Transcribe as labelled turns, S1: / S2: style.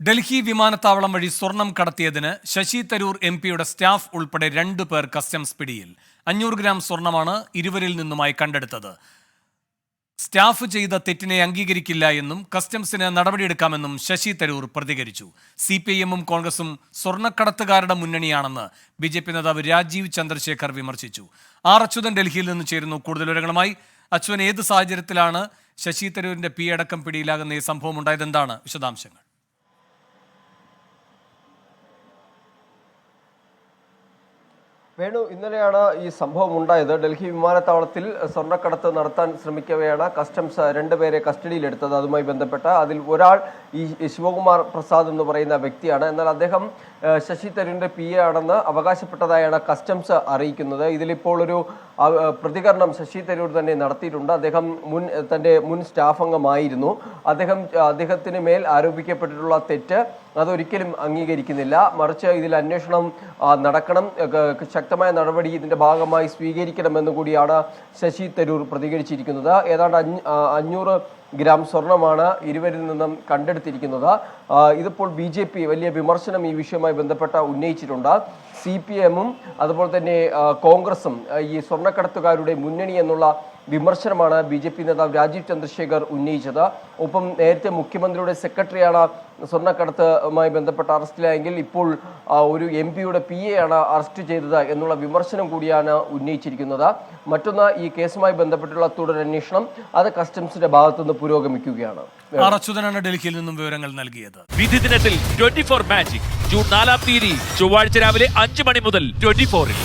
S1: ഡൽഹി വിമാനത്താവളം വഴി സ്വർണം കടത്തിയതിന് ശശി തരൂർ എംപിയുടെ സ്റ്റാഫ് ഉൾപ്പെടെ 2 പേർ കസ്റ്റംസ് പിടിയിൽ. 500 ഗ്രാം സ്വർണമാണ് ഇരുവരിൽ നിന്നുമായി കണ്ടെടുത്തത്. സ്റ്റാഫ് ചെയ്ത തെറ്റിനെ അംഗീകരിക്കില്ല എന്നും കസ്റ്റംസിന് നടപടിയെടുക്കാമെന്നും ശശി തരൂർ പ്രതികരിച്ചു. CPIM-ഉം കോൺഗ്രസും സ്വർണ്ണക്കടത്തുകാരുടെ മുന്നണിയാണെന്ന് BJP നേതാവ് രാജീവ് ചന്ദ്രശേഖർ വിമർശിച്ചു. അച്യുതൻ ഡൽഹിയിൽ നിന്ന് ചേരുന്നു. കൂടുതൽ വിവരങ്ങളുമായി. അച്യുതൻ, ഏത് സാഹചര്യത്തിലാണ് ശശി തരൂരിന്റെ അടക്കം പിടിയിലാകുന്ന ഈ സംഭവം ഉണ്ടായത്? എന്താണ് വിശദാംശങ്ങൾ?
S2: വേണു, ഇന്നലെയാണ് ഈ സംഭവം ഉണ്ടായത്. ഡൽഹി വിമാനത്താവളത്തിൽ സ്വർണ്ണക്കടത്ത് നടത്താൻ ശ്രമിക്കവെയാണ് കസ്റ്റംസ് 2 പേരെ കസ്റ്റഡിയിലെടുത്തത്. അതുമായി ബന്ധപ്പെട്ട അതിൽ ഒരാൾ ഈ ശിവകുമാർ പ്രസാദ് എന്ന് പറയുന്ന വ്യക്തിയാണ്. എന്നാൽ അദ്ദേഹം ശശി തരൂരിന്റെ PA ആണെന്ന് അവകാശപ്പെട്ടതായാണ് കസ്റ്റംസ് അറിയിക്കുന്നത്. ഇതിലിപ്പോൾ ഒരു പ്രതികരണം ശശി തരൂർ തന്നെ നടത്തിയിട്ടുണ്ട്. അദ്ദേഹം തന്റെ മുൻ സ്റ്റാഫ് അംഗമായിരുന്നു. അദ്ദേഹത്തിന് മേൽ ആരോപിക്കപ്പെട്ടിട്ടുള്ള തെറ്റ് അതൊരിക്കലും അംഗീകരിക്കുന്നില്ല. മറിച്ച് ഇതിൽ അന്വേഷണം നടക്കണം, ശക്തമായ നടപടി ഇതിന്റെ ഭാഗമായി സ്വീകരിക്കണമെന്ന് കൂടിയാണ് ശശി തരൂർ പ്രതികരിച്ചിരിക്കുന്നത്. ഏതാണ്ട് 500 ഗ്രാം സ്വർണമാണ് ഇരുവരിൽ നിന്നും കണ്ടെടുത്തിരിക്കുന്നത്. ഇതിപ്പോൾ BJP വലിയ വിമർശനം ഈ വിഷയവുമായി ബന്ധപ്പെട്ട ഉന്നയിച്ചിട്ടുണ്ട്. CPIM-ഉം അതുപോലെ തന്നെ കോൺഗ്രസും ഈ സ്വർണ്ണക്കടത്തുകാരുടെ മുന്നണി എന്നുള്ള വിമർശനമാണ് BJP നേതാവ് രാജീവ് ചന്ദ്രശേഖർ ഉന്നയിച്ചത്. ഒപ്പം നേരത്തെ മുഖ്യമന്ത്രിയുടെ സെക്രട്ടറിയാണ് സ്വർണ്ണക്കടത്തുമായി ബന്ധപ്പെട്ട അറസ്റ്റിലായെങ്കിൽ ഇപ്പോൾ ഒരു MP-യുടെ PA ആണ് അറസ്റ്റ് ചെയ്തത് എന്നുള്ള വിമർശനം കൂടിയാണ് ഉന്നയിച്ചിരിക്കുന്നത്. മറ്റൊന്ന്, ഈ കേസുമായി ബന്ധപ്പെട്ടുള്ള തുടരന്വേഷണം അത് കസ്റ്റംസിന്റെ ഭാഗത്തുനിന്ന് പുരോഗമിക്കുകയാണ്.
S1: അച്യുതനാണ് ഡൽഹിയിൽ നിന്നും വിവരങ്ങൾ നൽകിയത്.
S3: വിധി ദിനത്തിൽ 24 മാജിക് ജൂൺ 4 ചൊവ്വാഴ്ച രാവിലെ 5 മണി മുതൽ 24-ൽ.